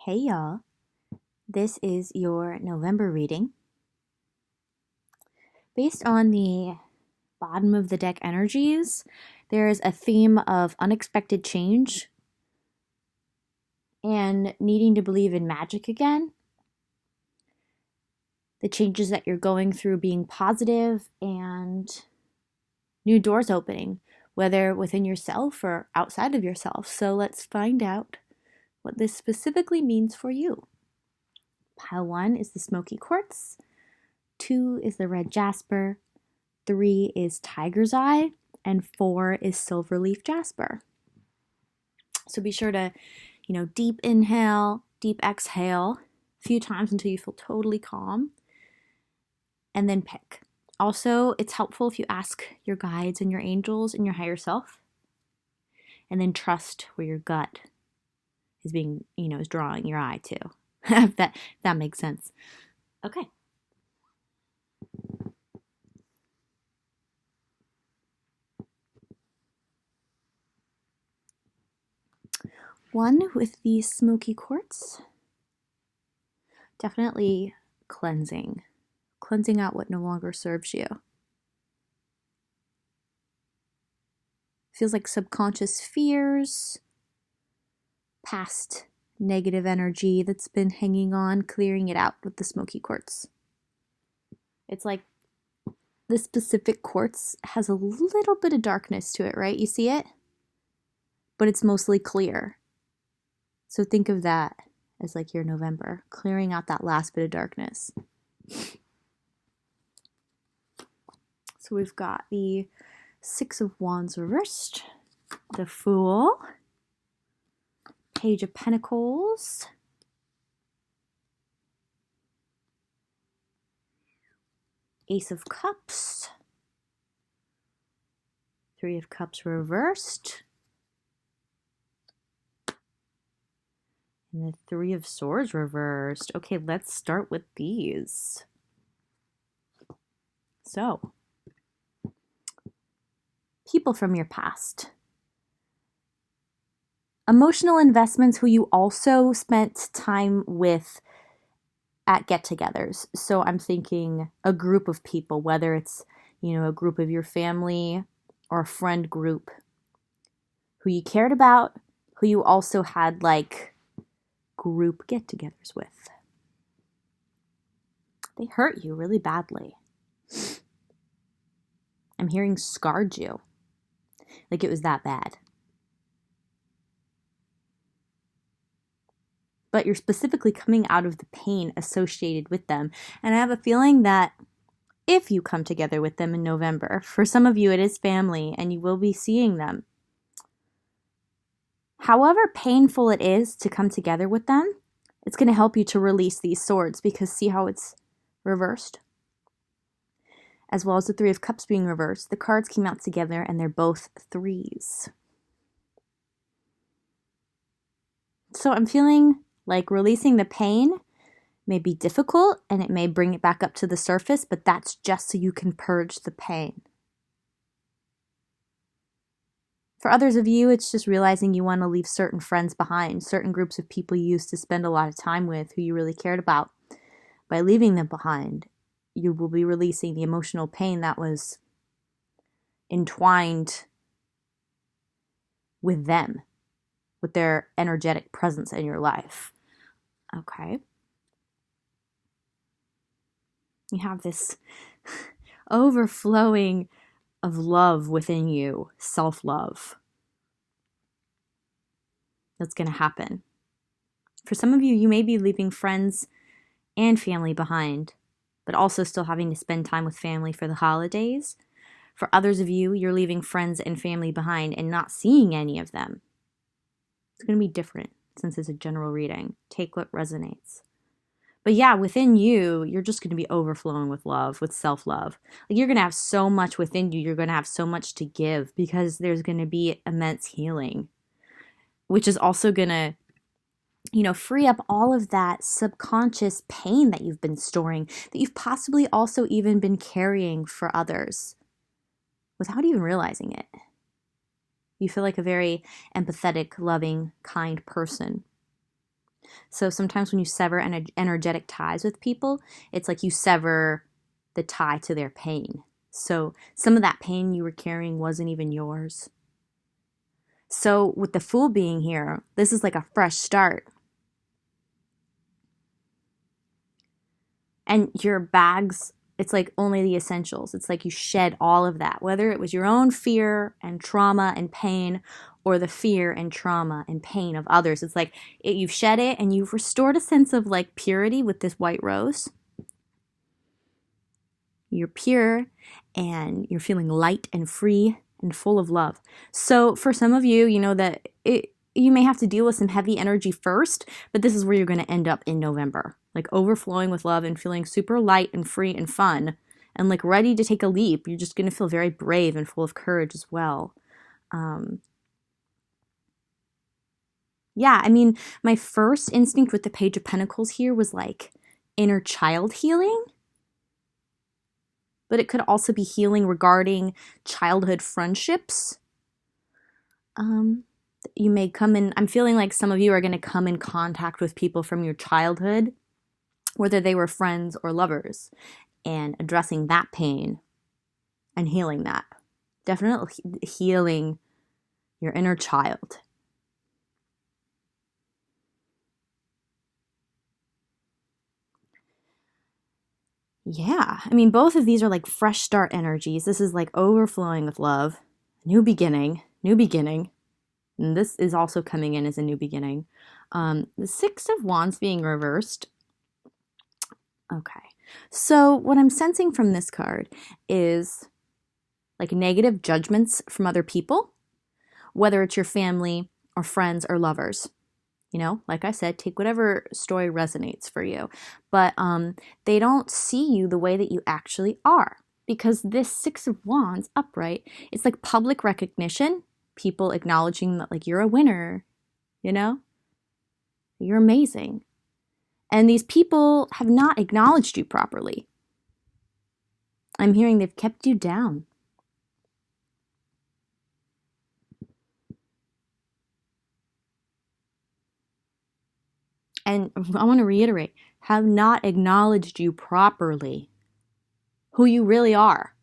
Hey y'all, this is your November reading. Based on the bottom of the deck energies, there is a theme of unexpected change and needing to believe in magic again. The changes that you're going through being positive and new doors opening, whether within yourself or outside of yourself. So let's find out what this specifically means for you. Pile 1 is the smoky quartz, 2 is the red jasper, 3 is tiger's eye, and 4 is silverleaf jasper. So be sure to, deep inhale, deep exhale a few times until you feel totally calm, and then pick. Also, it's helpful if you ask your guides and your angels and your higher self, and then trust where your gut is being, is drawing your eye to. If that makes sense. Okay. One with the smoky quartz, definitely cleansing out what no longer serves you. Feels like subconscious fears, past negative energy that's been hanging on, clearing it out with the smoky quartz. It's like this specific quartz has a little bit of darkness to it, right? You see it? But it's mostly clear. So think of that as like your November, clearing out that last bit of darkness. So we've got the 6 of Wands reversed, the Fool, Page of Pentacles, Ace of Cups, 3 of Cups reversed, and the 3 of Swords reversed. Okay, let's start with these. So, people from your past. Emotional investments who you also spent time with at get-togethers. So I'm thinking a group of people, whether it's, a group of your family or a friend group who you cared about, who you also had like group get-togethers with. They hurt you really badly. I'm hearing scarred you. Like it was that bad. But you're specifically coming out of the pain associated with them. And I have a feeling that if you come together with them in November, for some of you it is family and you will be seeing them. However painful it is to come together with them, it's going to help you to release these swords, because see how it's reversed? As well as the 3 of Cups being reversed, the cards came out together and they're both 3s. So I'm feeling like releasing the pain may be difficult and it may bring it back up to the surface, but that's just so you can purge the pain. For others of you, it's just realizing you want to leave certain friends behind, certain groups of people you used to spend a lot of time with who you really cared about. By leaving them behind, you will be releasing the emotional pain that was entwined with them, with their energetic presence in your life. Okay. You have this overflowing of love within you, self-love. That's going to happen. For some of you, you may be leaving friends and family behind, but also still having to spend time with family for the holidays. For others of you, you're leaving friends and family behind and not seeing any of them. It's going to be different since it's a general reading. Take what resonates. But yeah, within you, you're just going to be overflowing with love, with self-love. Like you're going to have so much within you. You're going to have so much to give because there's going to be immense healing, which is also going to, free up all of that subconscious pain that you've been storing, that you've possibly also even been carrying for others without even realizing it. You feel like a very empathetic, loving, kind person. So sometimes when you sever energetic ties with people, it's like you sever the tie to their pain. So some of that pain you were carrying wasn't even yours. So with the Fool being here, this is like a fresh start. And your bags, it's like only the essentials. It's like you shed all of that, whether it was your own fear and trauma and pain or the fear and trauma and pain of others. It's like you've shed it and you've restored a sense of like purity with this white rose. You're pure and you're feeling light and free and full of love. So for some of you, you know that you may have to deal with some heavy energy first, but this is where you're going to end up in November. Like overflowing with love and feeling super light and free and fun and like ready to take a leap. You're just going to feel very brave and full of courage as well. Yeah, I mean, my first instinct with the Page of Pentacles here was like inner child healing. But it could also be healing regarding childhood friendships. You may come in, I'm feeling like some of you are going to come in contact with people from your childhood, whether they were friends or lovers, and addressing that pain and healing that. Definitely healing your inner child. Yeah, I mean, both of these are like fresh start energies. This is like overflowing with love, new beginning. And this is also coming in as a new beginning. The Six of Wands being reversed. Okay, so what I'm sensing from this card is like negative judgments from other people, whether it's your family or friends or lovers. You know, like I said, take whatever story resonates for you. But they don't see you the way that you actually are. Because this Six of Wands upright, it's like public recognition. People acknowledging that like you're a winner, you know? You're amazing. And these people have not acknowledged you properly. I'm hearing they've kept you down. And I want to reiterate, have not acknowledged you properly, who you really are.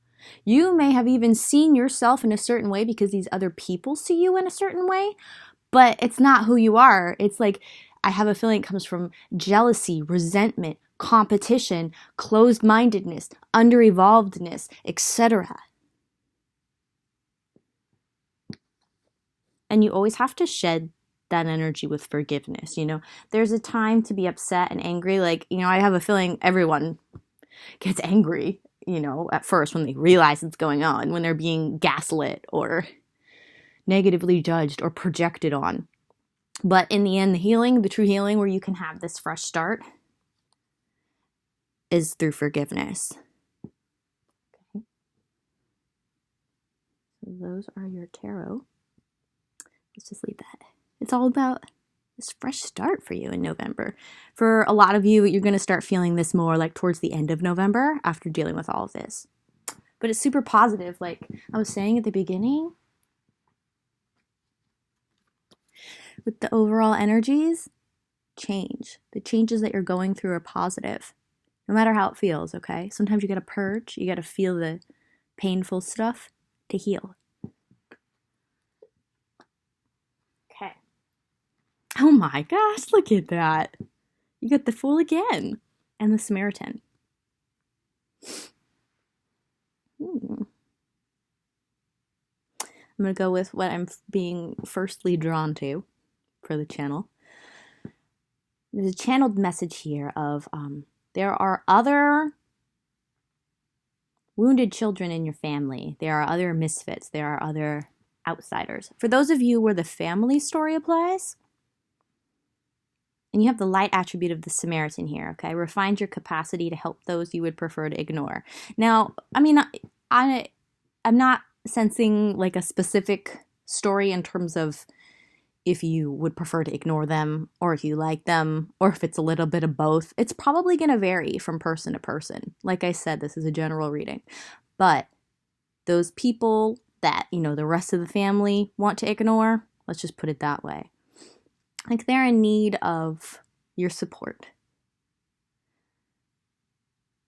You may have even seen yourself in a certain way because these other people see you in a certain way, but it's not who you are. It's like, I have a feeling it comes from jealousy, resentment, competition, closed-mindedness, under-evolvedness, etc. And you always have to shed that energy with forgiveness. You know, there's a time to be upset and angry. Like, you know, I have a feeling everyone gets angry, you know, at first when they realize it's going on, when they're being gaslit or negatively judged or projected on. But in the end, the healing, the true healing where you can have this fresh start is through forgiveness. Okay. So those are your tarot. Let's just leave that. It's all about this fresh start for you in November. For a lot of you, you're going to start feeling this more like towards the end of November after dealing with all of this. But it's super positive. Like I was saying at the beginning, with the overall energies, change. The changes that you're going through are positive, no matter how it feels, okay? Sometimes you got to purge. You got to feel the painful stuff to heal. Okay. Oh my gosh, look at that. You got the Fool again and the Samaritan. I'm going to go with what I'm being firstly drawn to for the channel. There's a channeled message here of there are other wounded children in your family. There are other misfits. There are other outsiders. For those of you where the family story applies, and you have the light attribute of the Samaritan here, okay? Refine your capacity to help those you would prefer to ignore. Now, I mean, I'm not sensing like a specific story in terms of if you would prefer to ignore them or if you like them or if it's a little bit of both. It's probably going to vary from person to person. Like I said, this is a general reading. But those people that, you know, the rest of the family want to ignore, let's just put it that way. Like they're in need of your support.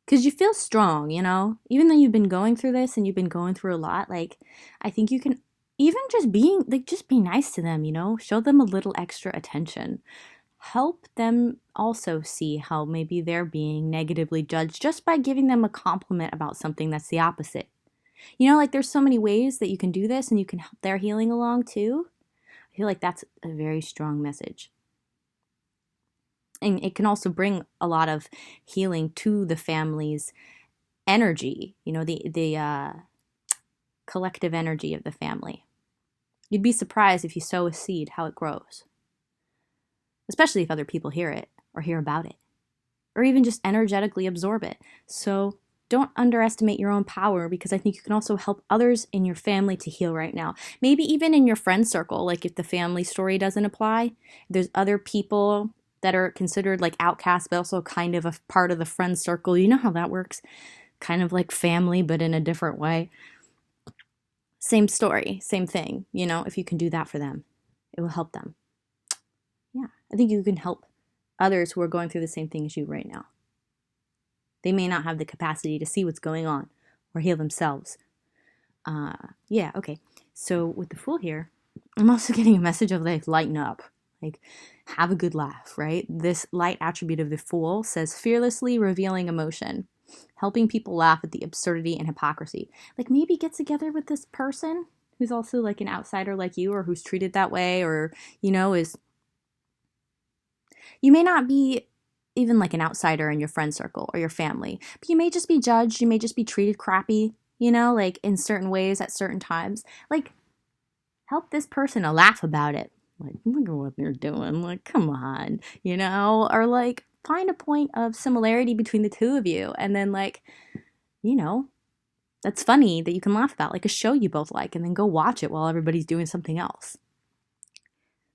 Because you feel strong, you know? Even though you've been going through this and you've been going through a lot, like, I think you can even just be nice to them, you know? Show them a little extra attention. Help them also see how maybe they're being negatively judged just by giving them a compliment about something that's the opposite. You know, like there's so many ways that you can do this and you can help their healing along too. I feel like that's a very strong message. And it can also bring a lot of healing to the family's energy, you know, the collective energy of the family. You'd be surprised if you sow a seed, how it grows. Especially if other people hear it or hear about it, or even just energetically absorb it. So don't underestimate your own power, because I think you can also help others in your family to heal right now. Maybe even in your friend circle, like if the family story doesn't apply, there's other people that are considered like outcasts, but also kind of a part of the friend circle. You know how that works? Kind of like family, but in a different way. Same story, same thing. You know, if you can do that for them, it will help them. Yeah, I think you can help others who are going through the same thing as you right now. They may not have the capacity to see what's going on or heal themselves. Okay. So with the Fool here, I'm also getting a message of like, lighten up. Like, have a good laugh, right? This light attribute of the Fool says fearlessly revealing emotion, helping people laugh at the absurdity and hypocrisy. Like maybe get together with this person who's also like an outsider like you, or who's treated that way, or, you know, you may not be even like an outsider in your friend circle or your family, but you may just be judged. You may just be treated crappy, you know, like in certain ways at certain times. Like, help this person to laugh about it. Like, look at what they're doing. Like, come on, you know, or like find a point of similarity between the two of you. And then like, you know, that's funny that you can laugh about, like a show you both like, and then go watch it while everybody's doing something else.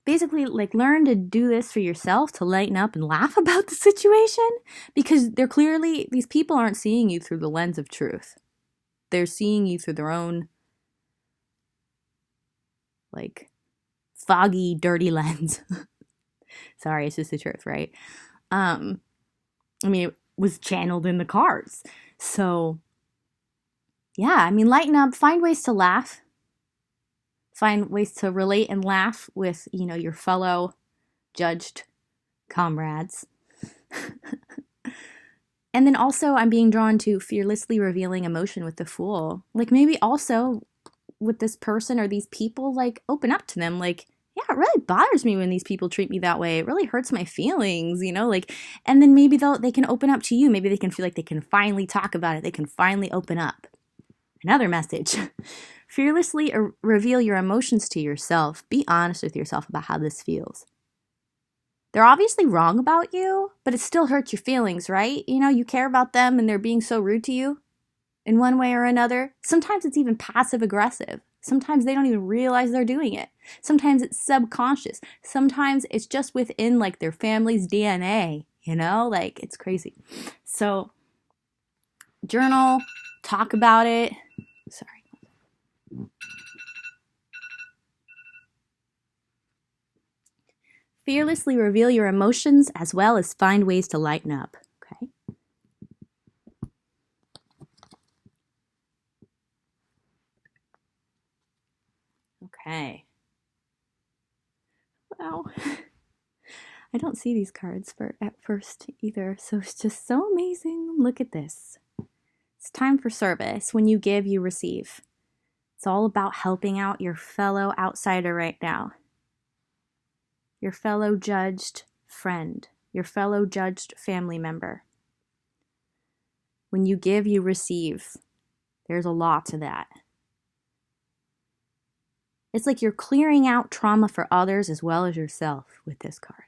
Basically, like, learn to do this for yourself, to lighten up and laugh about the situation, because these people aren't seeing you through the lens of truth. They're seeing you through their own, like, foggy, dirty lens. Sorry, it's just the truth, right? I mean, it was channeled in the cards. So, yeah, I mean, lighten up, find ways to laugh. Find ways to relate and laugh with, you know, your fellow judged comrades. And then also I'm being drawn to fearlessly revealing emotion with the Fool. Like maybe also with this person or these people, like open up to them. Like, yeah, it really bothers me when these people treat me that way. It really hurts my feelings, you know, like, and then maybe they can open up to you. Maybe they can feel like they can finally talk about it. They can finally open up. Another message. Fearlessly reveal your emotions to yourself. Be honest with yourself about how this feels. They're obviously wrong about you, but it still hurts your feelings, right? You know, you care about them and they're being so rude to you in one way or another. Sometimes it's even passive aggressive. Sometimes they don't even realize they're doing it. Sometimes it's subconscious. Sometimes it's just within like their family's DNA, you know, like it's crazy. So journal, talk about it. Sorry. Fearlessly reveal your emotions as well as find ways to lighten up. Okay. Okay. Wow. I don't see these cards at first either, so it's just so amazing. Look at this. It's time for service. When you give, you receive. It's all about helping out your fellow outsider right now. Your fellow judged friend, your fellow judged family member. When you give, you receive. There's a lot to that. It's like you're clearing out trauma for others as well as yourself with this card.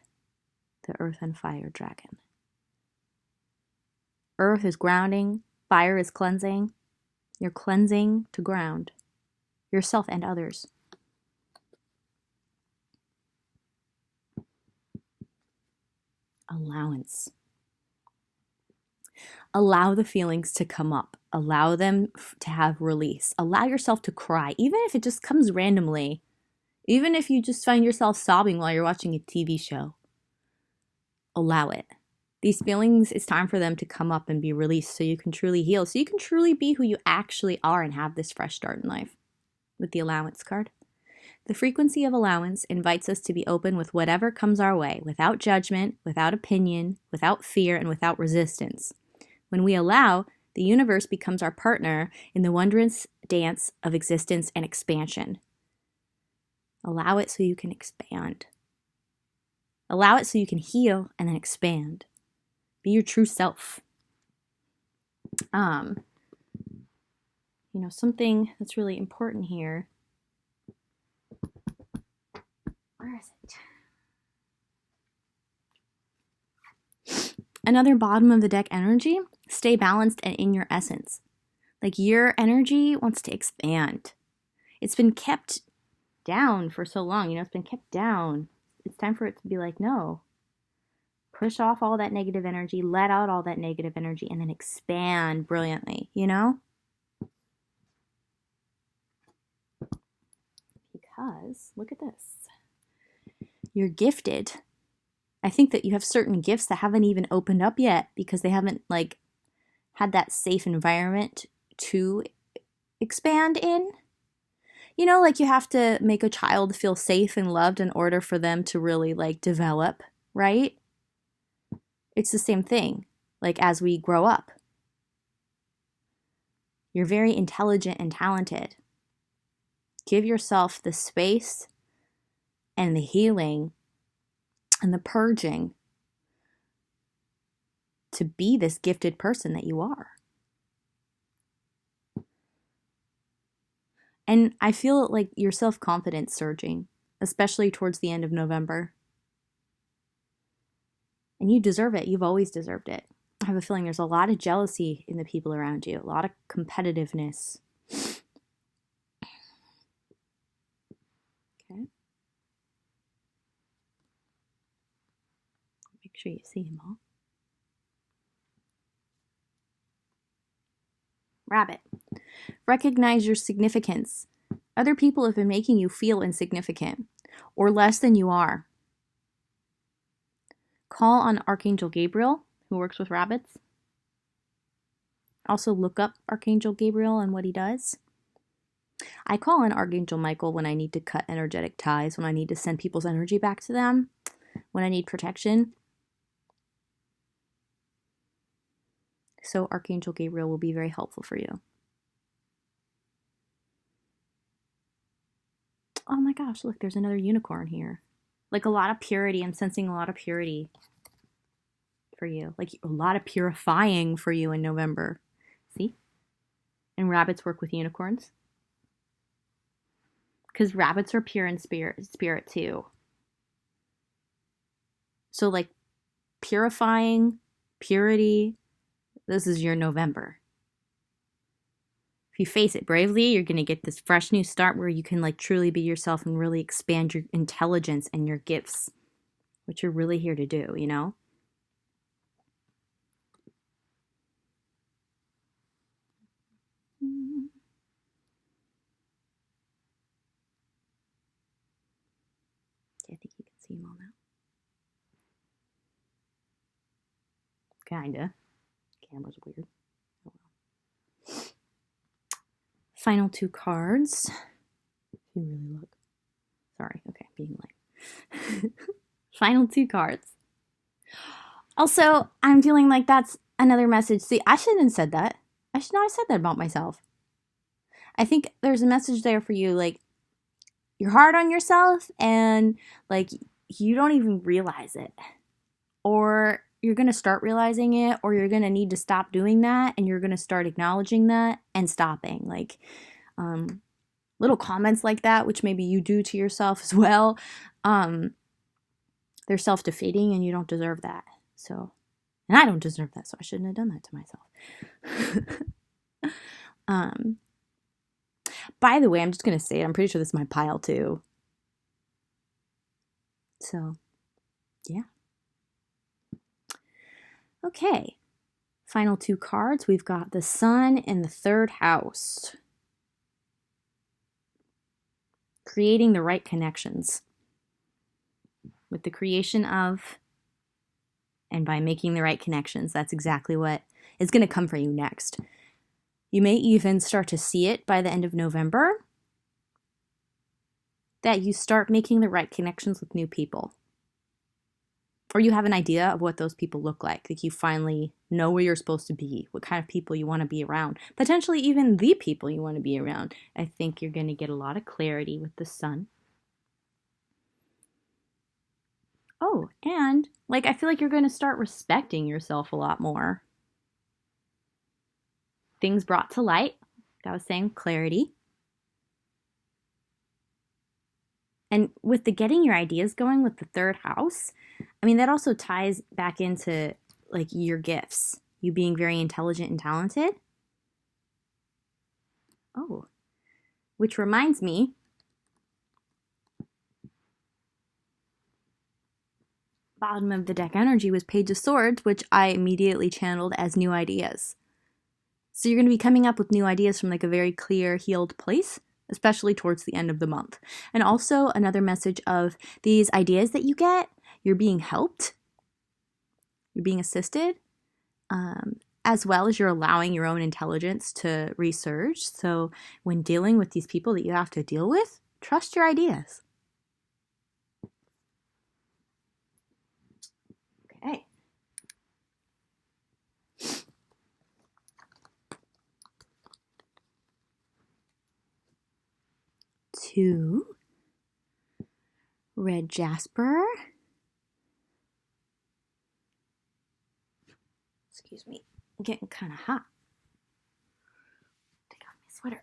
The Earth and Fire Dragon. Earth is grounding, fire is cleansing. You're cleansing to ground yourself and others. Allowance. Allow the feelings to come up. Allow them to have release. Allow yourself to cry, even if it just comes randomly. Even if you just find yourself sobbing while you're watching a TV show. allow it. These feelings, it's time for them to come up and be released so you can truly heal, so you can truly be who you actually are and have this fresh start in life. With the allowance card, the frequency of allowance invites us to be open with whatever comes our way, without judgment, without opinion, without fear, and without resistance. When we allow, the universe becomes our partner in the wondrous dance of existence and expansion. Allow it so you can expand. Allow it so you can heal and then expand. Be your true self. Something that's really important here. Where is it? Another bottom of the deck energy. Stay balanced and in your essence. Like, your energy wants to expand. It's been kept down for so long. It's been kept down. It's time for it to be like, no. Push off all that negative energy, let out all that negative energy, and then expand brilliantly, Because, look at this. You're gifted. I think that you have certain gifts that haven't even opened up yet because they haven't, had that safe environment to expand in. You have to make a child feel safe and loved in order for them to really, develop, right? It's the same thing, as we grow up. You're very intelligent and talented. Give yourself the space and the healing and the purging to be this gifted person that you are. And I feel like your self-confidence surging, especially towards the end of November. And you deserve it. You've always deserved it. I have a feeling there's a lot of jealousy in the people around you, a lot of competitiveness. Okay. Make sure you see them all. Rabbit. Recognize your significance. Other people have been making you feel insignificant or less than you are. Call on Archangel Gabriel, who works with rabbits. Also look up Archangel Gabriel and what he does. I call on Archangel Michael when I need to cut energetic ties, when I need to send people's energy back to them, when I need protection. So Archangel Gabriel will be very helpful for you. Oh my gosh, look, there's another unicorn here. A lot of purity. I'm sensing a lot of purity for you. A lot of purifying for you in November. See? And rabbits work with unicorns. Because rabbits are pure in spirit too. So purifying, purity, this is your November. If you face it bravely, you're going to get this fresh new start where you can truly be yourself and really expand your intelligence and your gifts, which you're really here to do, I think you can see them all now. Kinda. Camera's weird. Oh well. Final two cards. If you really look. Sorry. Okay, being late. Final two cards. Also, I'm feeling like that's another message. See, I shouldn't have said that. I should not have said that about myself. I think there's a message there for you, you're hard on yourself and you don't even realize it. Or you're going to start realizing it, or you're going to need to stop doing that, and you're going to start acknowledging that and stopping. Little comments like that, which maybe you do to yourself as well, they're self-defeating and you don't deserve that. So, and I don't deserve that, so I shouldn't have done that to myself. By the way, I'm just going to say it. I'm pretty sure this is my pile too. So, yeah. Okay. Final two cards. We've got the Sun in the third house. Creating the right connections. With the creation of And by making the right connections, that's exactly what is going to come for you next. You may even start to see it by the end of November, that you start making the right connections with new people. Or you have an idea of what those people look like. Like you finally know where you're supposed to be, what kind of people you want to be around, potentially even the people you want to be around. I think you're going to get a lot of clarity with the sun. Oh, and like I feel like you're going to start respecting yourself a lot more. Things brought to light. Like I was saying, clarity. And with the getting your ideas going with the third house, I mean, that also ties back into like your gifts, you being very intelligent and talented. Oh, which reminds me, bottom of the deck energy was Page of Swords, which I immediately channeled as new ideas. So you're going to be coming up with new ideas from like a very clear, healed place, especially towards the end of the month. And also another message of these ideas that you get, you're being helped, you're being assisted, as well as you're allowing your own intelligence to resurge. So when dealing with these people that you have to deal with, trust your ideas. Okay. Two, red jasper. Excuse me, I'm getting kind of hot. Take off my sweater.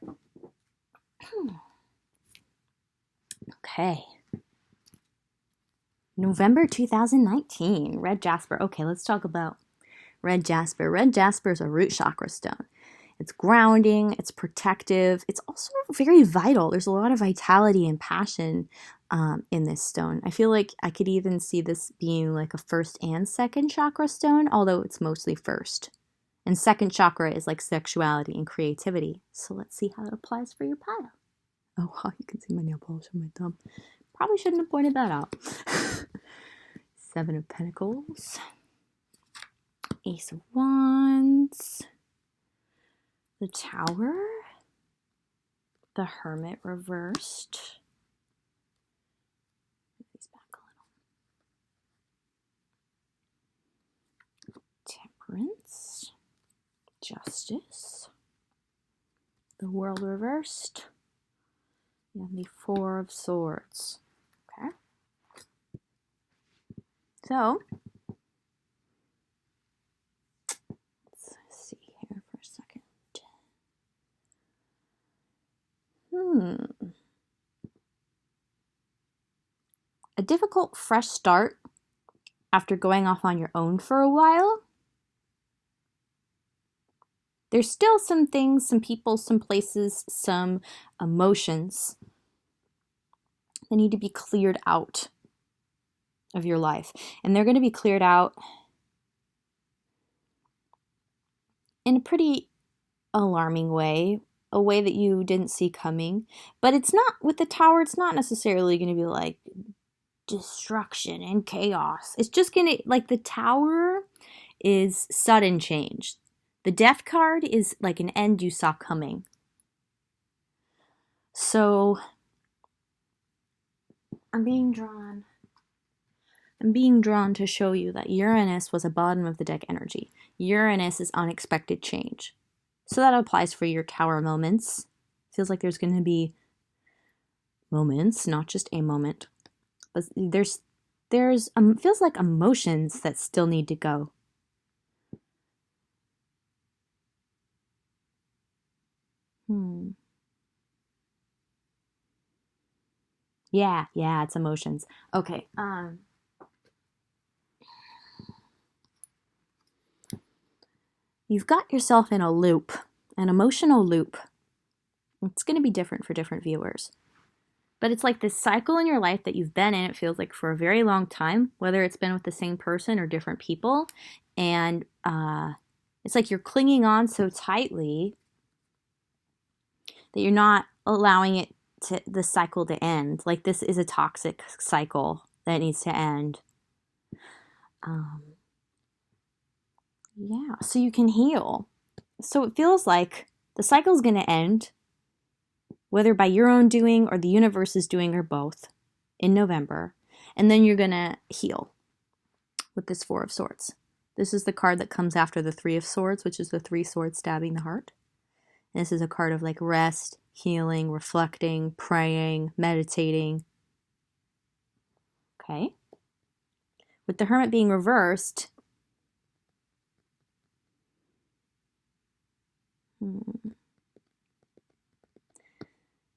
Okay. November 2019, red jasper. Okay, let's talk about red jasper. Red jasper is a root chakra stone. It's grounding, it's protective, it's also very vital. There's a lot of vitality and passion in this stone. I feel like I could even see this being like a first and second chakra stone, although it's mostly first. And second chakra is like sexuality and creativity. So let's see how it applies for your pile. Oh, wow, you can see my nail polish on my thumb. Probably shouldn't have pointed that out. Seven of Pentacles. Ace of Wands. The Tower. The Hermit reversed. Move these back a little. Temperance. Justice. The World reversed. And the Four of Swords. Okay. So, let's see here for a second. A difficult fresh start after going off on your own for a while. There's still some things, some people, some places, some emotions that need to be cleared out of your life. And they're going to be cleared out in a pretty alarming way, a way that you didn't see coming. But it's not, with the Tower, it's not necessarily going to be like destruction and chaos. It's just going to, like, the Tower is sudden change. The Death card is like an end you saw coming. So I'm being drawn to show you that Uranus was a bottom of the deck energy. Uranus is unexpected change. So that applies for your Tower moments. Feels like there's going to be moments, not just a moment. But there's feels like emotions that still need to go. Yeah, it's emotions. Okay, you've got yourself in a loop, an emotional loop. It's going to be different for different viewers. But it's like this cycle in your life that you've been in, it feels like, for a very long time, whether it's been with the same person or different people. And it's like you're clinging on so tightly that you're not allowing it to the cycle to end. Like, this is a toxic cycle that needs to end. Yeah, so you can heal. So it feels like the cycle's going to end, whether by your own doing or the universe's doing or both, in November. And then you're going to heal with this Four of Swords. This is the card that comes after the Three of Swords, which is the three swords stabbing the heart. And this is a card of like rest, healing, reflecting, praying, meditating. Okay. With the Hermit being reversed,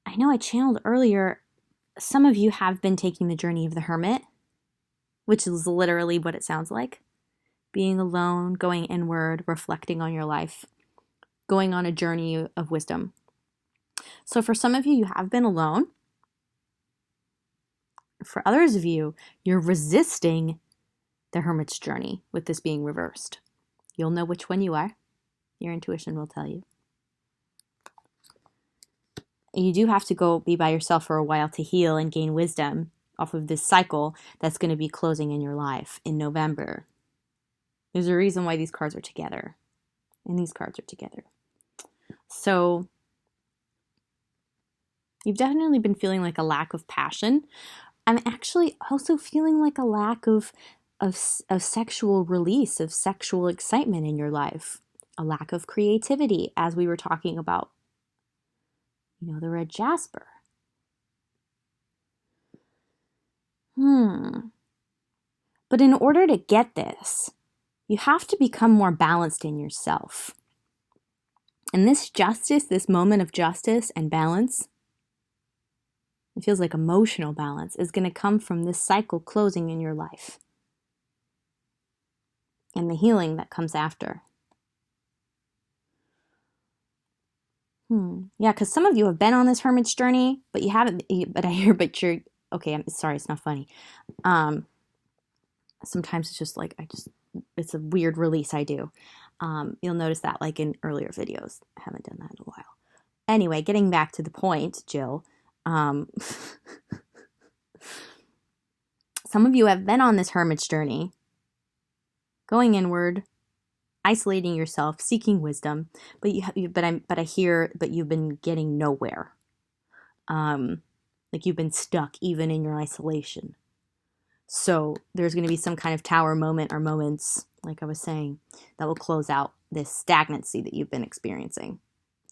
I know I channeled earlier, some of you have been taking the journey of the Hermit, which is literally what it sounds like. Being alone, going inward, reflecting on your life, going on a journey of wisdom. So for some of you, you have been alone. For others of you, you're resisting the Hermit's journey with this being reversed. You'll know which one you are. Your intuition will tell you. You do have to go be by yourself for a while to heal and gain wisdom off of this cycle that's going to be closing in your life in November. There's a reason why these cards are together. And these cards are together. So you've definitely been feeling like a lack of passion. I'm actually also feeling like a lack of sexual release, of sexual excitement in your life. A lack of creativity, as we were talking about, the red jasper. But in order to get this, you have to become more balanced in yourself. And this justice, this moment of justice and balance, it feels like emotional balance, is going to come from this cycle closing in your life. And the healing that comes after. Yeah, because some of you have been on this Hermit's journey, but you haven't, okay, I'm sorry, it's not funny. Sometimes it's just like, it's a weird release I do. You'll notice that like in earlier videos. I haven't done that in a while. Anyway, getting back to the point, Jill. Some of you have been on this Hermit's journey, going inward, isolating yourself, seeking wisdom, but you've been getting nowhere. Like you've been stuck even in your isolation. So there's going to be some kind of tower moment or moments, like I was saying, that will close out this stagnancy that you've been experiencing.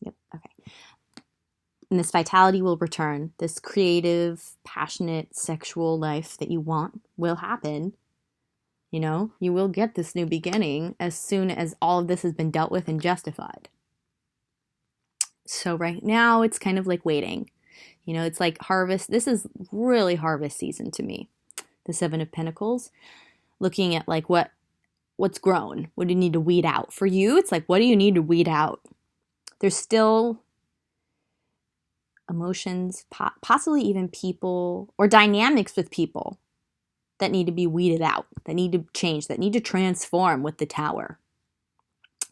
Yep. Okay. And this vitality will return. This creative, passionate, sexual life that you want will happen. You will get this new beginning as soon as all of this has been dealt with and justified. So right now it's kind of like waiting. It's like harvest. This is really harvest season to me. The Seven of Pentacles. Looking at like what's grown. What do you need to weed out? For you, it's like, what do you need to weed out? There's still emotions, possibly even people or dynamics with people that need to be weeded out, that need to change, that need to transform with the Tower.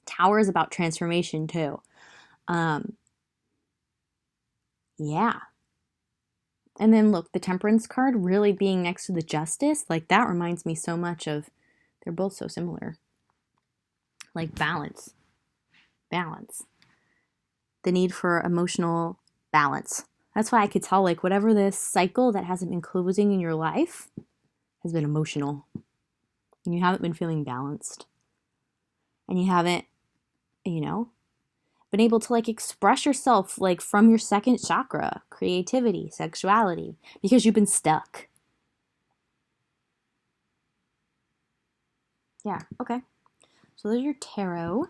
Tower is about transformation too. Yeah. And then look, the Temperance card really being next to the Justice, like that reminds me so much of, they're both so similar. Like balance. Balance. The need for emotional balance. That's why I could tell like whatever this cycle that hasn't been closing in your life has been emotional. And you haven't been feeling balanced. And you haven't, been able to like express yourself like from your second chakra, creativity, sexuality, because you've been stuck. Yeah, okay. So there's your tarot.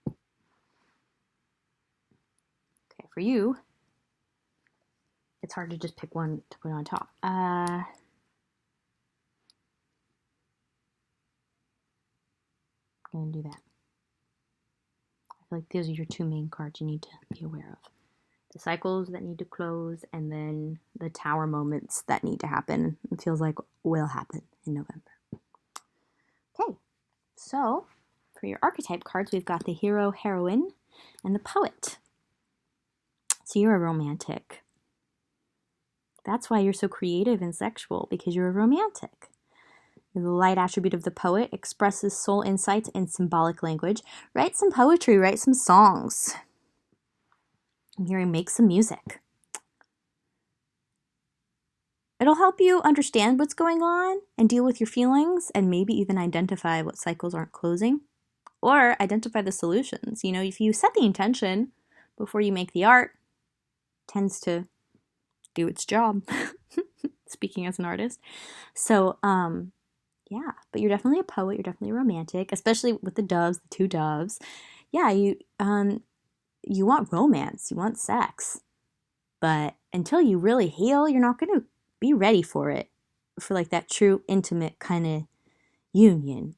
Okay, for you, it's hard to just pick one to put on top. I'm going to do that. I feel like those are your two main cards you need to be aware of. The cycles that need to close, and then the Tower moments that need to happen. It feels like will happen in November. Okay, so for your archetype cards, we've got the Hero, Heroine, and the Poet. So you're a romantic. That's why you're so creative and sexual, because you're a romantic. You're the light attribute of the poet, expresses soul insights in symbolic language. Write some poetry, write some songs. I'm hearing make some music. It'll help you understand what's going on and deal with your feelings and maybe even identify what cycles aren't closing or identify the solutions. You know, if you set the intention before you make the art, it tends to do its job. Speaking as an artist. So, yeah, but you're definitely a poet. You're definitely romantic, especially with the doves, the two doves. Yeah, you want romance, you want sex, but until you really heal, you're not going to be ready for it, for like that true intimate kind of union.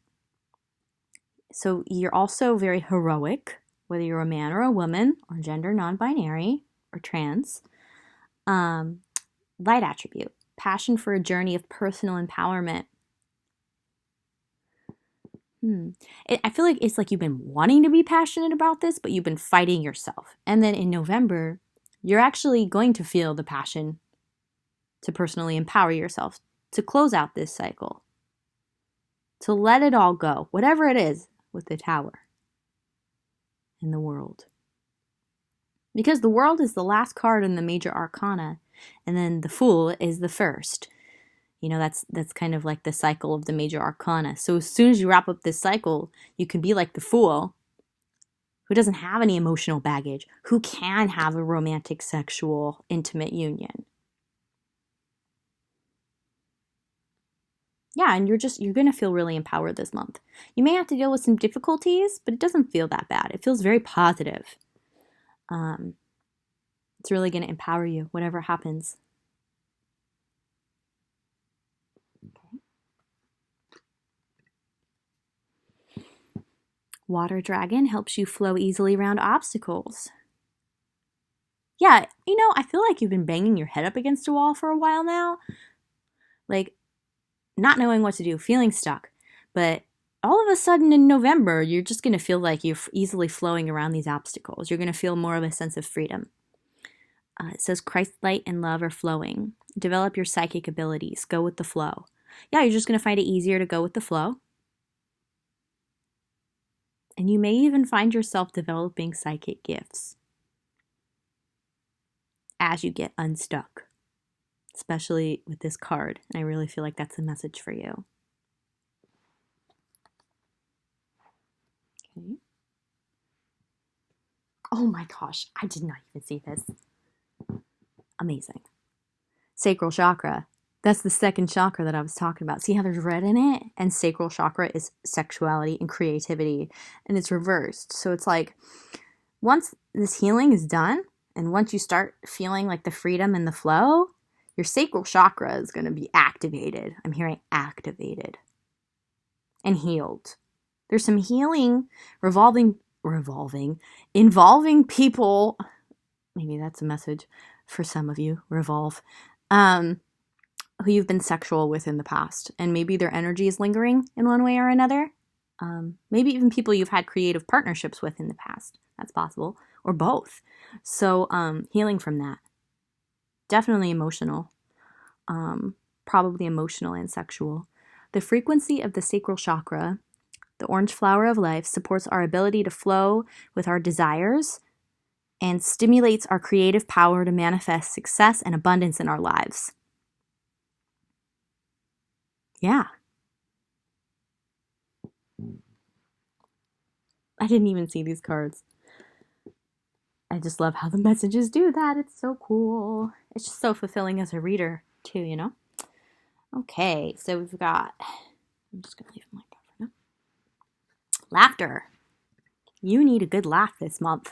So you're also very heroic, whether you're a man or a woman, or gender non-binary, or trans. Light attribute, passion for a journey of personal empowerment. I feel like it's like you've been wanting to be passionate about this, but you've been fighting yourself. And then in November, you're actually going to feel the passion to personally empower yourself, to close out this cycle, to let it all go, whatever it is with the Tower in the world. Because the World is the last card in the major arcana, and then the Fool is the first. You know, that's kind of like the cycle of the major arcana. So as soon as you wrap up this cycle, you can be like the Fool, who doesn't have any emotional baggage, who can have a romantic, sexual, intimate union. Yeah, and you're going to feel really empowered this month. You may have to deal with some difficulties, but it doesn't feel that bad. It feels very positive. It's really going to empower you, whatever happens. Water Dragon helps you flow easily around obstacles. Yeah, you know, I feel like you've been banging your head up against a wall for a while now. Like, not knowing what to do, feeling stuck. But all of a sudden in November, you're just going to feel like you're easily flowing around these obstacles. You're going to feel more of a sense of freedom. It says Christ, light, and love are flowing. Develop your psychic abilities. Go with the flow. Yeah, you're just going to find it easier to go with the flow. And you may even find yourself developing psychic gifts as you get unstuck, especially with this card. And I really feel like that's a message for you. Okay. Oh my gosh, I did not even see this. Amazing. Sacral chakra. That's the second chakra that I was talking about. See how there's red in it? And sacral chakra is sexuality and creativity, and it's reversed. So it's like once this healing is done, and once you start feeling like the freedom and the flow, your sacral chakra is going to be activated. I'm hearing activated and healed. There's some healing involving people. Maybe that's a message for some of you. Revolve. Who you've been sexual with in the past, and maybe their energy is lingering in one way or another. Maybe even people you've had creative partnerships with in the past. That's possible. Or both. So healing from that. Definitely emotional. Probably emotional and sexual. The frequency of the sacral chakra, the orange flower of life, supports our ability to flow with our desires and stimulates our creative power to manifest success and abundance in our lives. Yeah. I didn't even see these cards. I just love how the messages do that. It's so cool. It's just so fulfilling as a reader, too, you know? Okay, so we've got... I'm just going to leave them like that for now. Laughter. You need a good laugh this month.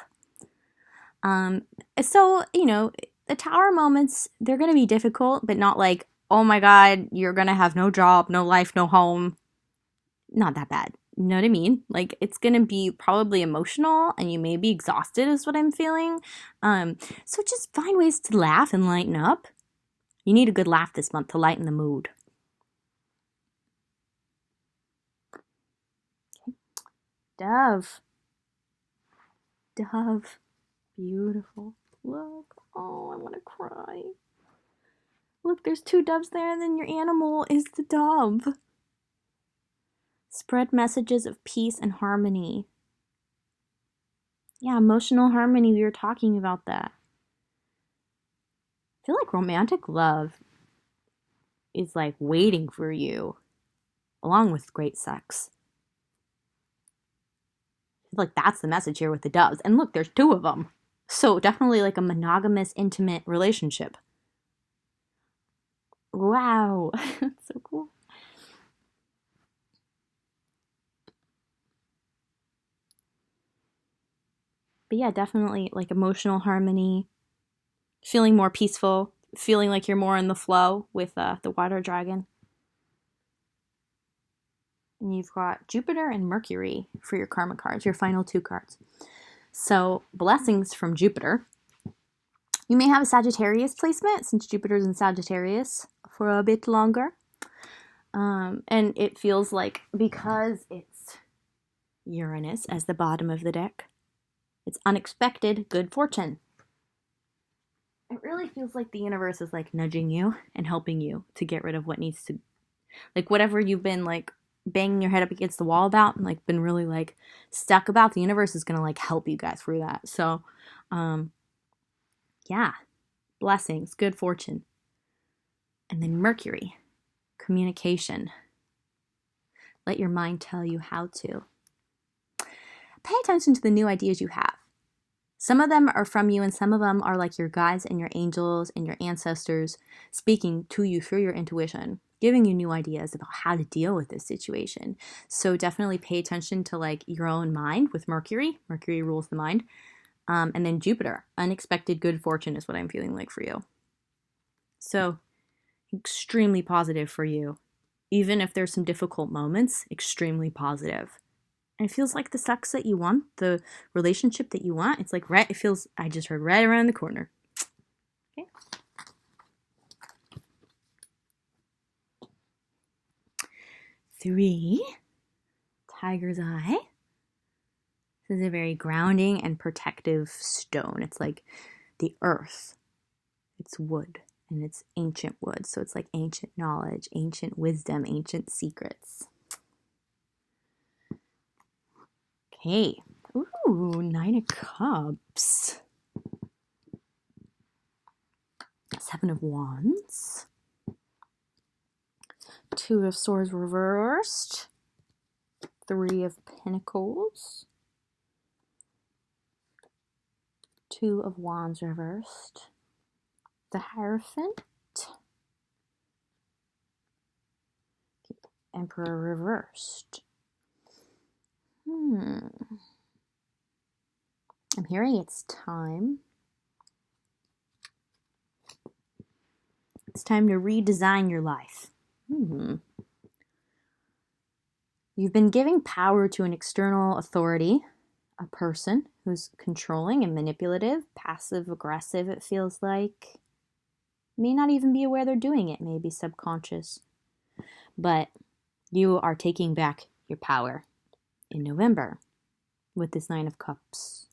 So, you know, the Tower moments, they're going to be difficult, but not like, oh my God, you're going to have no job, no life, no home. Not that bad. You know what I mean? Like, it's going to be probably emotional and you may be exhausted is what I'm feeling. So just find ways to laugh and lighten up. You need a good laugh this month to lighten the mood. Okay. Dove. Dove. Beautiful. Look. Oh, I want to cry. Look, there's two doves there, and then your animal is the dove. Spread messages of peace and harmony. Yeah, emotional harmony, we were talking about that. I feel like romantic love is like waiting for you, along with great sex. I feel like that's the message here with the doves. And look, there's 2 of them. So definitely like a monogamous, intimate relationship. Wow, that's so cool. But yeah, definitely like emotional harmony, feeling more peaceful, feeling like you're more in the flow with the water dragon. And you've got Jupiter and Mercury for your karma cards, your final 2 cards. So blessings from Jupiter. You may have a Sagittarius placement since Jupiter's in Sagittarius for a bit longer. And it feels like because it's Uranus as the bottom of the deck, it's unexpected good fortune. It really feels like the universe is like nudging you and helping you to get rid of what needs to, like whatever you've been like banging your head up against the wall about and like been really like stuck about, the universe is gonna like help you guys through that. So yeah, blessings, good fortune. And then Mercury, communication. Let your mind tell you how to. Pay attention to the new ideas you have. Some of them are from you and some of them are like your guides and your angels and your ancestors speaking to you through your intuition, giving you new ideas about how to deal with this situation. So definitely pay attention to like your own mind with Mercury. Mercury rules the mind. And then Jupiter, unexpected good fortune is what I'm feeling like for you. So extremely positive for you. Even if there's some difficult moments, extremely positive. And it feels like the sex that you want, the relationship that you want, it's like right, it feels, I just heard right around the corner. Okay. Three, tiger's eye. This is a very grounding and protective stone. It's like the earth. It's wood, and it's ancient wood. So it's like ancient knowledge, ancient wisdom, ancient secrets. Okay. Ooh, 9 of Cups. 7 of Wands. 2 of Swords reversed. 3 of Pentacles. 2 of Wands reversed. The Hierophant. Emperor reversed. I'm hearing it's time. It's time to redesign your life. You've been giving power to an external authority, a person who's controlling and manipulative, passive aggressive, it feels like. May not even be aware they're doing it, maybe subconscious. But you are taking back your power in November with this 9 of Cups.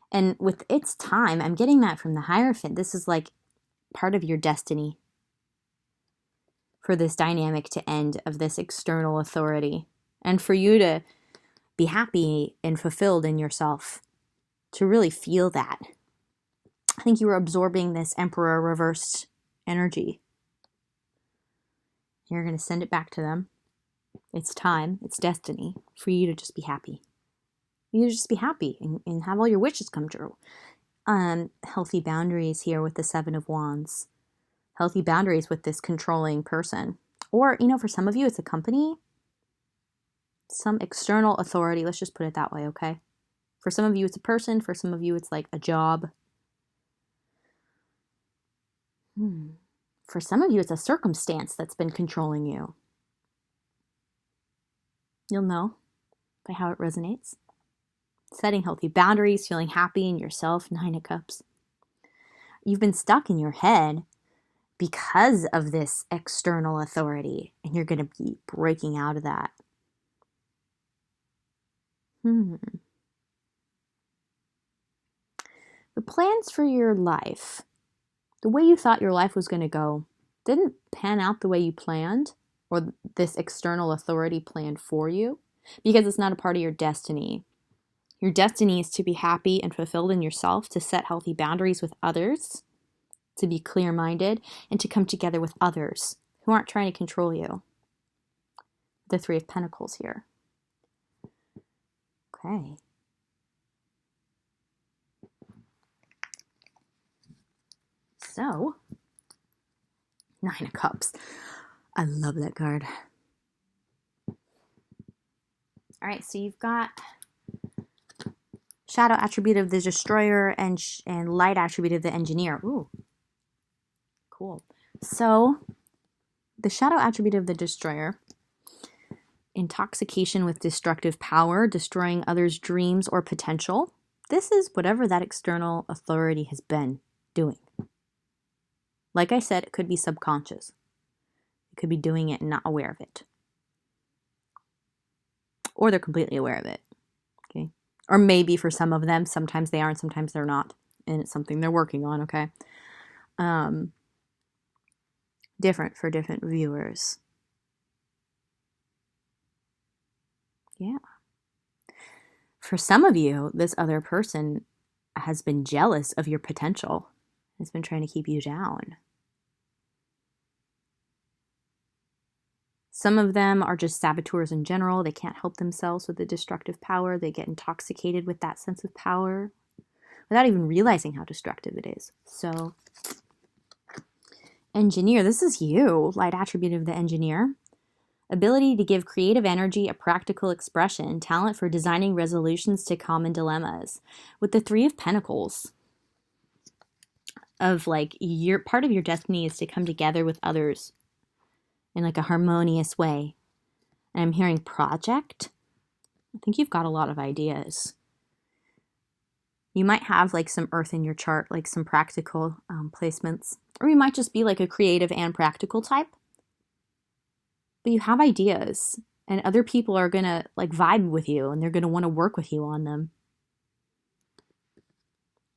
And with its time, I'm getting that from the Hierophant. This is like part of your destiny for this dynamic to end of this external authority. And for you to be happy and fulfilled in yourself, to really feel that. I think you were absorbing this Emperor reversed energy. You're going to send it back to them. It's time, it's destiny for you to just be happy. You just be happy and have all your wishes come true. Healthy boundaries here with the 7 of Wands. Healthy boundaries with this controlling person. Or, for some of you, it's a company. Some external authority. Let's just put it that way, okay? For some of you, it's a person. For some of you, it's like a job. For some of you, it's a circumstance that's been controlling you. You'll know by how it resonates. Setting healthy boundaries, feeling happy in yourself, 9 of Cups. You've been stuck in your head because of this external authority, and you're going to be breaking out of that. The plans for your life, the way you thought your life was going to go, didn't pan out the way you planned or this external authority planned for you, because it's not a part of your destiny. Your destiny is to be happy and fulfilled in yourself, to set healthy boundaries with others, to be clear-minded, and to come together with others who aren't trying to control you. The Three of Pentacles here. Okay. So, Nine of Cups. I love that card. All right, so you've got shadow attribute of the Destroyer and light attribute of the Engineer. Ooh, cool. So, the shadow attribute of the Destroyer, intoxication with destructive power, destroying others' dreams or potential. This is whatever that external authority has been doing. Like I said, it could be subconscious. It could be doing it and not aware of it. Or they're completely aware of it. Okay. Or maybe for some of them, sometimes they are and sometimes they're not. And it's something they're working on, okay? Different for different viewers. Yeah. For some of you, this other person has been jealous of your potential. Has been trying to keep you down. Some of them are just saboteurs in general. They can't help themselves with the destructive power. They get intoxicated with that sense of power without even realizing how destructive it is. So, Engineer, this is you, light attribute of the Engineer. Ability to give creative energy a practical expression, talent for designing resolutions to common dilemmas. With the Three of Pentacles, of like, your part of your destiny is to come together with others in like a harmonious way. And I'm hearing project. I think you've got a lot of ideas. You might have like some earth in your chart, like some practical placements. Or you might just be like a creative and practical type. But you have ideas. And other people are going to like vibe with you. And they're going to want to work with you on them.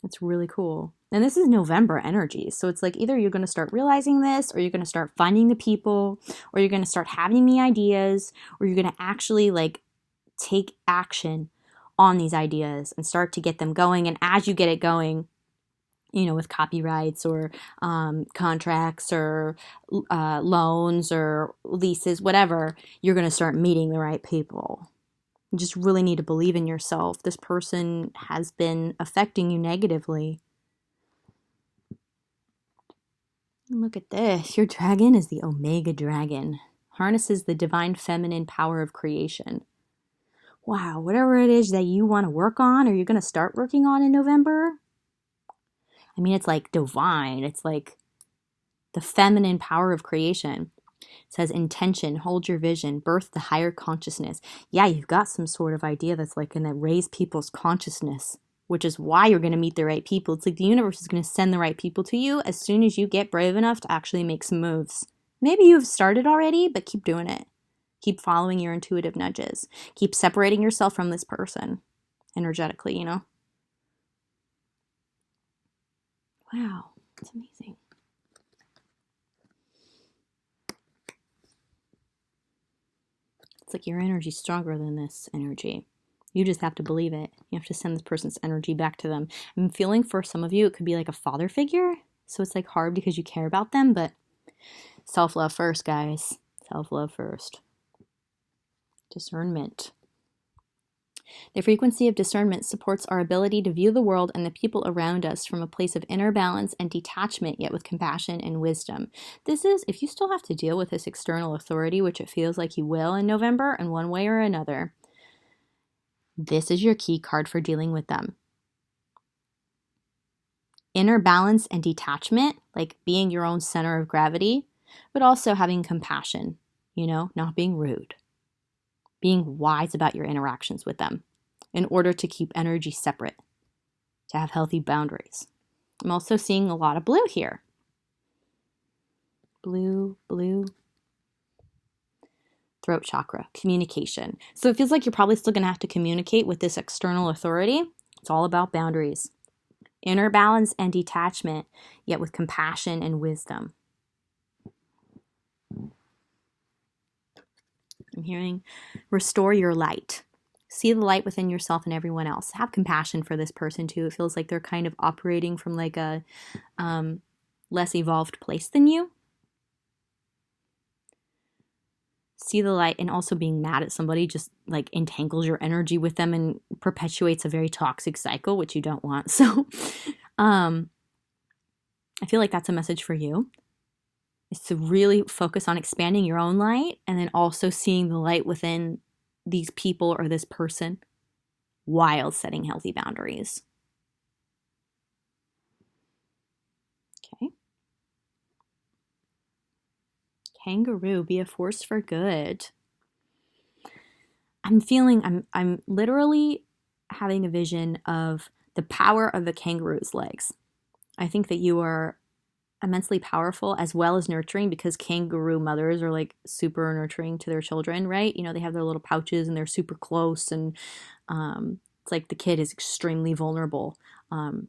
That's really cool. And this is November energy. So it's like either you're going to start realizing this, or you're going to start finding the people, or you're going to start having the ideas, or you're going to actually like take action on these ideas and start to get them going. And as you get it going, you know, with copyrights or contracts or loans or leases, whatever, you're going to start meeting the right people. You just really need to believe in yourself. This person has been affecting you negatively. Look at this. Your dragon is the Omega Dragon. Harnesses the divine feminine power of creation. Wow, whatever it is that you want to work on or you're going to start working on in November. I mean, it's like divine. It's like the feminine power of creation. It says intention, hold your vision, birth the higher consciousness. Yeah, you've got some sort of idea that's like going to raise people's consciousness, which is why you're going to meet the right people. It's like the universe is going to send the right people to you as soon as you get brave enough to actually make some moves. Maybe you've started already, but keep doing it. Keep following your intuitive nudges. Keep separating yourself from this person energetically, you know? Wow, it's amazing. It's like your energy's stronger than this energy. You just have to believe it. You have to send this person's energy back to them. I'm feeling for some of you, it could be like a father figure. So it's like hard because you care about them, but self-love first, guys. Self-love first. Discernment. The frequency of discernment supports our ability to view the world and the people around us from a place of inner balance and detachment, yet with compassion and wisdom. This is, if you still have to deal with this external authority, which it feels like you will in November in one way or another, this is your key card for dealing with them. Inner balance and detachment, like being your own center of gravity, but also having compassion, you know, not being rude. Being wise about your interactions with them in order to keep energy separate, to have healthy boundaries. I'm also seeing a lot of blue here. Blue, blue. Throat chakra, communication. So it feels like you're probably still going to have to communicate with this external authority. It's all about boundaries. Inner balance and detachment, yet with compassion and wisdom. I'm hearing restore your light. See the light within yourself and everyone else. Have compassion for this person too. It feels like they're kind of operating from like a less evolved place than you. See the light, and also being mad at somebody just like entangles your energy with them and perpetuates a very toxic cycle, which you don't want. So I feel like that's a message for you, is to really focus on expanding your own light and then also seeing the light within these people or this person while setting healthy boundaries. Okay. Kangaroo, be a force for good. I'm literally having a vision of the power of the kangaroo's legs. I think that you are immensely powerful as well as nurturing, because kangaroo mothers are like super nurturing to their children, right? You know, they have their little pouches and they're super close, and it's like the kid is extremely vulnerable.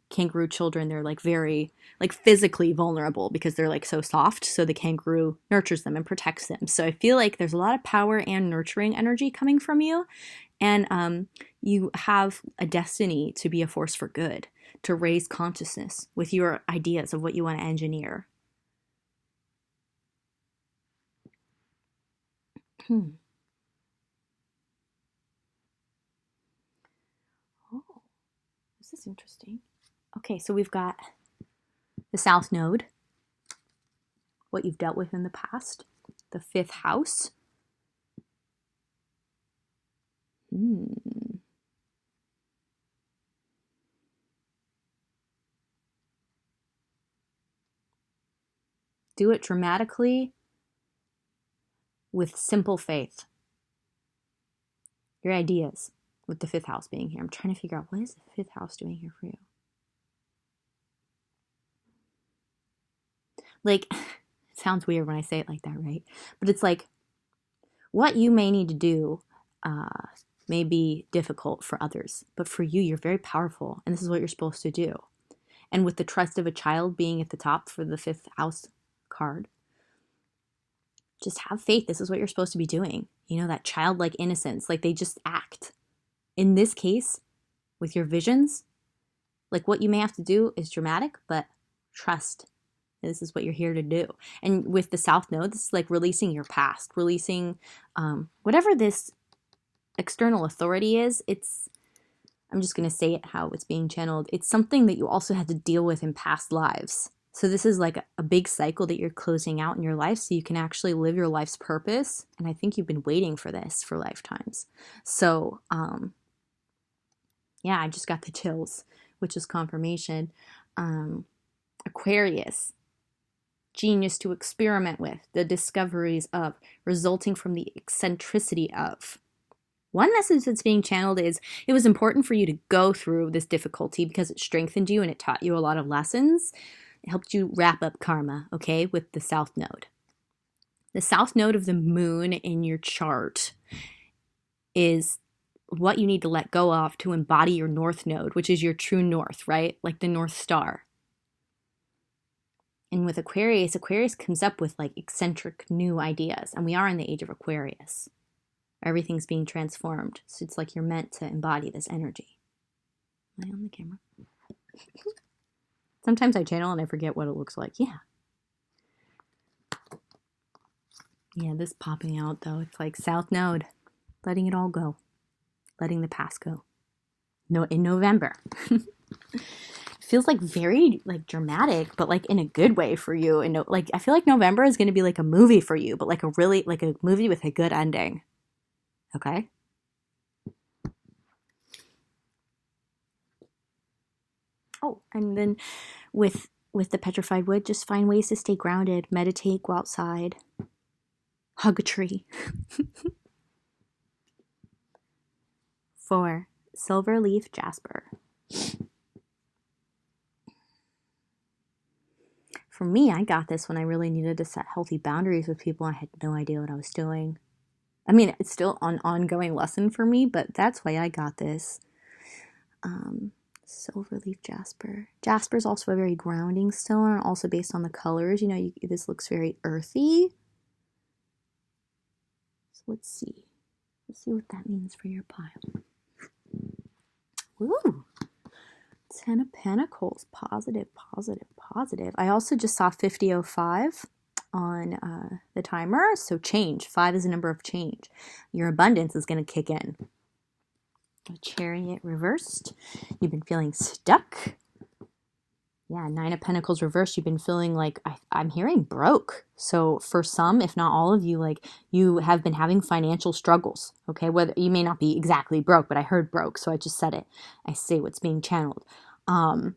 Kangaroo children, they're like very like physically vulnerable because they're like so soft, so the kangaroo nurtures them and protects them. So I feel like there's a lot of power and nurturing energy coming from you, and you have a destiny to be a force for good, to raise consciousness with your ideas of what you want to engineer. Oh, this is interesting. Okay, so we've got the South Node, what you've dealt with in the past, the 5th house. Do it dramatically with simple faith. Your ideas with the 5th house being here. I'm trying to figure out, what is the 5th house doing here for you? Like, it sounds weird when I say it like that, right? But it's like, what you may need to do may be difficult for others, but for you, you're very powerful, and this is what you're supposed to do. And with the trust of a child being at the top for the 5th house card, just have faith. This is what you're supposed to be doing. You know, that childlike innocence, like they just act. In this case, with your visions, like what you may have to do is dramatic, but trust. This is what you're here to do. And with the South Node, this is like releasing your past, releasing whatever this external authority is. I'm just going to say it how it's being channeled. It's something that you also had to deal with in past lives. So this is like a big cycle that you're closing out in your life so you can actually live your life's purpose. And I think you've been waiting for this for lifetimes. So, yeah, I just got the chills, which is confirmation. Aquarius, genius to experiment with, the discoveries of, resulting from the eccentricity of. One message that's being channeled is it was important for you to go through this difficulty because it strengthened you and it taught you a lot of lessons. It helped you wrap up karma, okay, with the South Node. The South Node of the moon in your chart is what you need to let go of to embody your North Node, which is your true north, right? Like the North Star. And with Aquarius, Aquarius comes up with like eccentric new ideas. And we are in the age of Aquarius. Everything's being transformed. So it's like you're meant to embody this energy. Am I on the camera? Sometimes I channel and I forget what it looks like. Yeah. Yeah, this popping out though. It's like South Node. Letting it all go. Letting the past go. No, in November. Feels like very like dramatic, but like in a good way for you. And like I feel like November is going to be like a movie for you, but like a really like a movie with a good ending. Okay. Oh, and then with the petrified wood, just find ways to stay grounded, meditate, go outside, hug a tree. 4, silver leaf jasper. For me, I got this when I really needed to set healthy boundaries with people. I had no idea what I was doing. I mean, it's still an ongoing lesson for me, but that's why I got this. Silver leaf jasper. Jasper is also a very grounding stone, also based on the colors. You know, this looks very earthy. So let's see. Let's see what that means for your pile. Woo! 10 of Pentacles. Positive, positive, positive. I also just saw 5005 on the timer. So change. 5 is a number of change. Your abundance is going to kick in. Chariot reversed. You've been feeling stuck. Yeah, 9 of Pentacles reversed. You've been feeling like, I'm hearing broke. So for some, if not all of you, like you have been having financial struggles. Okay, whether you may not be exactly broke, but I heard broke, so I just said it. I say what's being channeled. But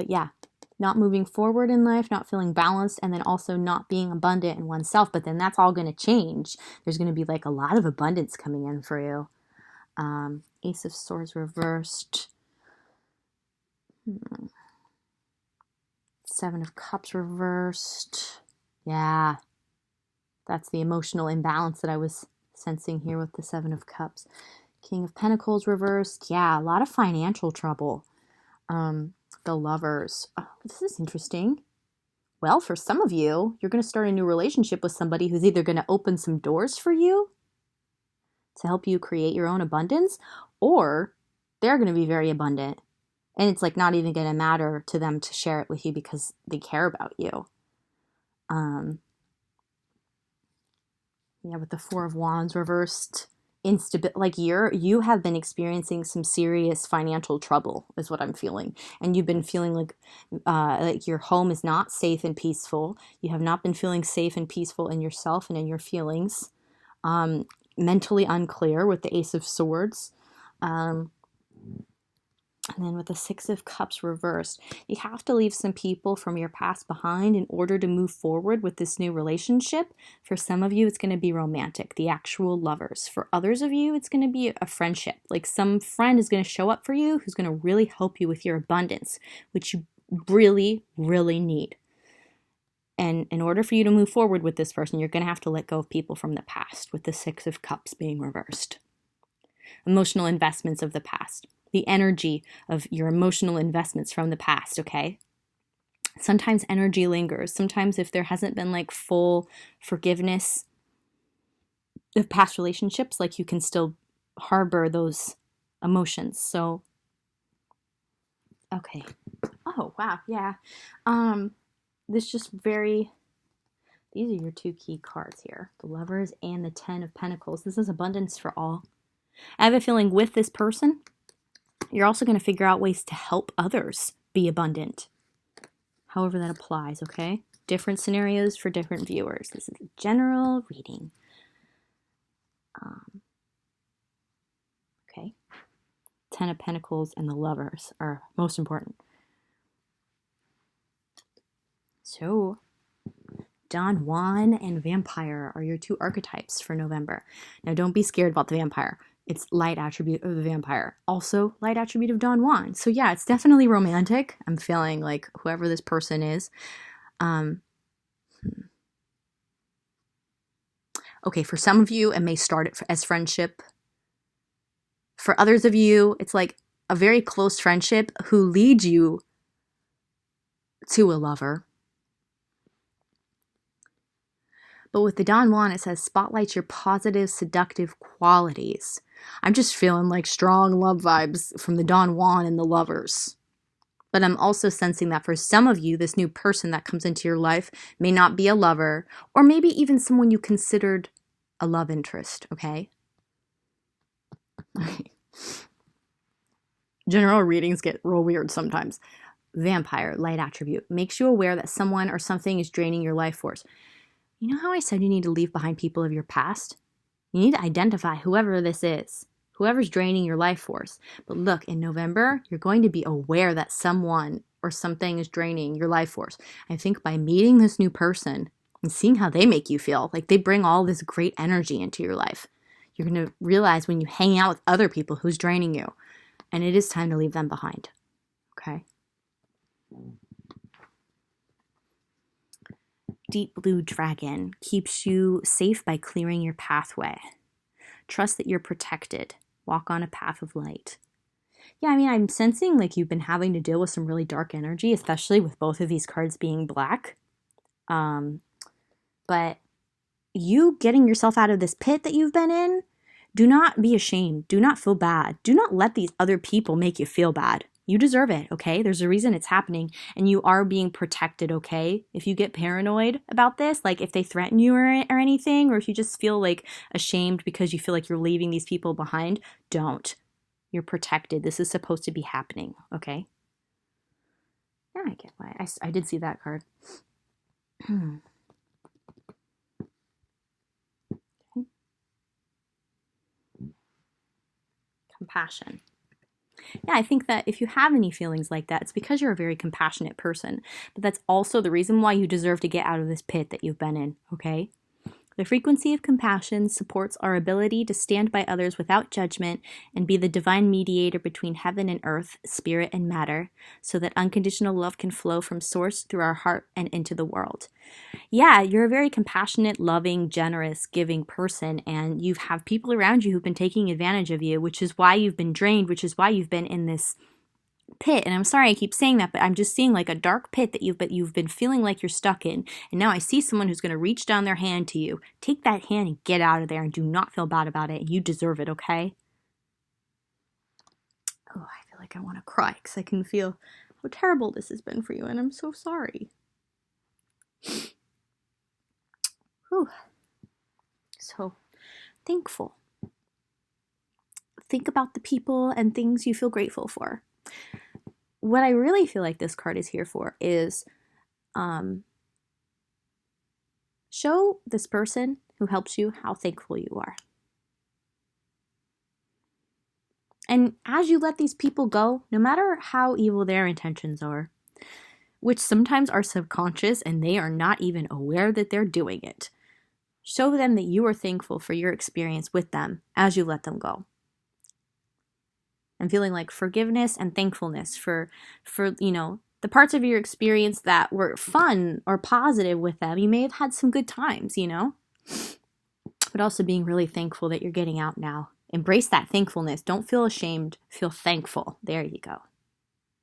yeah, not moving forward in life, not feeling balanced, and then also not being abundant in oneself. But then that's all going to change. There's going to be like a lot of abundance coming in for you. Ace of Swords reversed. 7 of Cups reversed. Yeah, that's the emotional imbalance that I was sensing here with the 7 of Cups. King of Pentacles reversed. Yeah, a lot of financial trouble. The Lovers. Oh, this is interesting. Well, for some of you, you're going to start a new relationship with somebody who's either going to open some doors for you to help you create your own abundance, or they're going to be very abundant. And it's like not even going to matter to them to share it with you because they care about you. Yeah, with the 4 of Wands reversed, instability. Like you have been experiencing some serious financial trouble, is what I'm feeling, and you've been feeling like your home is not safe and peaceful. You have not been feeling safe and peaceful in yourself and in your feelings. Mentally unclear with the Ace of Swords. And then with the 6 of Cups reversed, you have to leave some people from your past behind in order to move forward with this new relationship. For some of you, it's going to be romantic, the actual lovers. For others of you, it's going to be a friendship. Like some friend is going to show up for you who's going to really help you with your abundance, which you really, really need. And in order for you to move forward with this person, you're going to have to let go of people from the past, with the 6 of Cups being reversed. Emotional investments of the past. The energy of your emotional investments from the past, okay? Sometimes energy lingers. Sometimes if there hasn't been like full forgiveness of past relationships, like you can still harbor those emotions. So, okay. Oh, wow, yeah. This just these are your 2 key cards here. The Lovers and the 10 of Pentacles. This is abundance for all. I have a feeling with this person, you're also going to figure out ways to help others be abundant. However that applies, okay? Different scenarios for different viewers. This is a general reading. Okay. 10 of Pentacles and the Lovers are most important. So, Don Juan and Vampire are your 2 archetypes for November. Now, don't be scared about the Vampire. It's light attribute of the Vampire. Also, light attribute of Don Juan. So yeah, it's definitely romantic. I'm feeling like whoever this person is. Okay, for some of you, it may start as friendship. For others of you, it's like a very close friendship who leads you to a lover. But with the Don Juan, it says, spotlight your positive, seductive qualities. I'm just feeling like strong love vibes from the Don Juan and the Lovers. But I'm also sensing that for some of you, this new person that comes into your life may not be a lover, or maybe even someone you considered a love interest, okay? General readings get real weird sometimes. Vampire, light attribute, makes you aware that someone or something is draining your life force. You know how I said you need to leave behind people of your past? You need to identify whoever this is, whoever's draining your life force. But look, in November, you're going to be aware that someone or something is draining your life force. I think by meeting this new person and seeing how they make you feel, like they bring all this great energy into your life, you're going to realize when you hang out with other people who's draining you, and it is time to leave them behind, okay? Deep Blue Dragon keeps you safe by clearing your pathway. Trust that you're protected. Walk on a path of light. Yeah, I mean, I'm sensing like you've been having to deal with some really dark energy, especially with both of these cards being black. But you getting yourself out of this pit that you've been in, do not be ashamed. Do not feel bad. Do not let these other people make you feel bad. You deserve it, okay? There's a reason it's happening, and you are being protected, okay? If you get paranoid about this, like if they threaten you or anything, or if you just feel like ashamed because you feel like you're leaving these people behind, don't. You're protected. This is supposed to be happening, okay? Yeah, I get why. I did see that card. Okay. Compassion. Yeah, I think that if you have any feelings like that, it's because you're a very compassionate person. But that's also the reason why you deserve to get out of this pit that you've been in, okay? The frequency of compassion supports our ability to stand by others without judgment and be the divine mediator between heaven and earth, spirit and matter, so that unconditional love can flow from source through our heart and into the world. Yeah, you're a very compassionate, loving, generous, giving person, and you have people around you who've been taking advantage of you, which is why you've been drained, which is why you've been in this pit. And I'm sorry I keep saying that, but I'm just seeing like a dark pit that you've been feeling like you're stuck in. And now I see someone who's going to reach down their hand to you. Take that hand and get out of there, and do not feel bad about it. You deserve it, okay? Oh, I feel like I want to cry because I can feel how terrible this has been for you, and I'm so sorry. Whew. So thankful. Think about the people and things you feel grateful for. What I really feel like this card is here for is show this person who helps you how thankful you are. And as you let these people go, no matter how evil their intentions are, which sometimes are subconscious and they are not even aware that they're doing it, show them that you are thankful for your experience with them as you let them go. And feeling like forgiveness and thankfulness for the parts of your experience that were fun or positive with them. You may have had some good times, but also being really thankful that you're getting out now. Embrace that thankfulness. Don't feel ashamed. Feel thankful. There you go.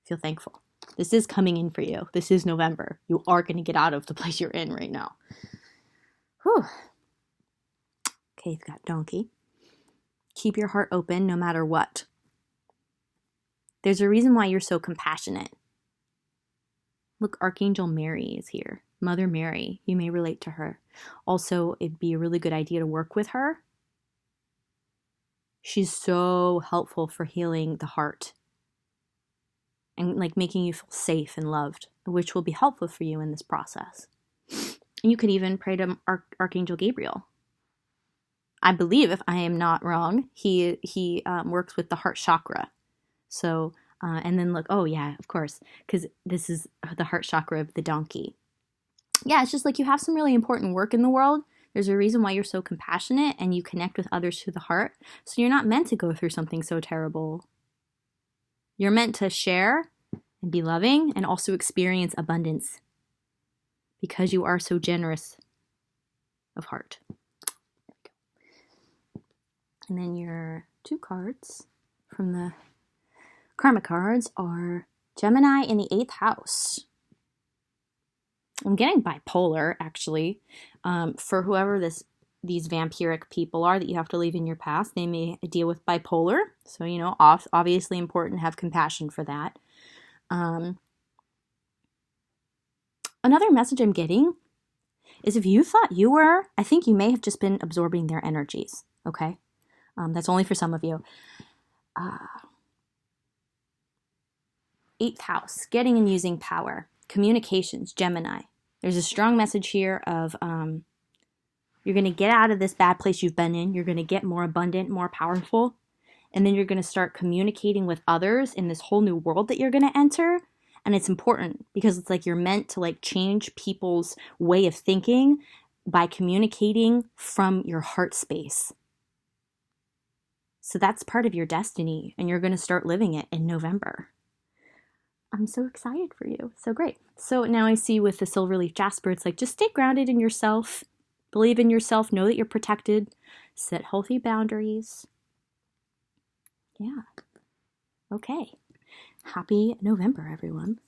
Feel thankful. This is coming in for you. This is November. You are going to get out of the place you're in right now. Whew. Okay, you've got donkey. Keep your heart open no matter what. There's a reason why you're so compassionate. Look, Archangel Mary is here. Mother Mary, you may relate to her. Also, it'd be a really good idea to work with her. She's so helpful for healing the heart and like making you feel safe and loved, which will be helpful for you in this process. And you could even pray to Archangel Gabriel. I believe, if I am not wrong, he works with the heart chakra. So, and then look, oh yeah, of course, because this is the heart chakra of the donkey. Yeah, it's just like you have some really important work in the world. There's a reason why you're so compassionate and you connect with others through the heart. So you're not meant to go through something so terrible. You're meant to share and be loving and also experience abundance because you are so generous of heart. And then your 2 cards from the Karma cards are Gemini in the 8th house. I'm getting bipolar, actually. For whoever these vampiric people are that you have to leave in your past, they may deal with bipolar. So, obviously important to have compassion for that. Another message I'm getting is if you thought you were, I think you may have just been absorbing their energies, okay? That's only for some of you. 8th house, getting and using power. Communications, Gemini. There's a strong message here of you're going to get out of this bad place you've been in. You're going to get more abundant, more powerful. And then you're going to start communicating with others in this whole new world that you're going to enter. And it's important because it's like you're meant to like change people's way of thinking by communicating from your heart space. So that's part of your destiny, and you're going to start living it in November. I'm so excited for you. So great. So now I see with the silver leaf jasper, it's like just stay grounded in yourself, believe in yourself, know that you're protected, set healthy boundaries. Yeah. Okay. Happy November, everyone.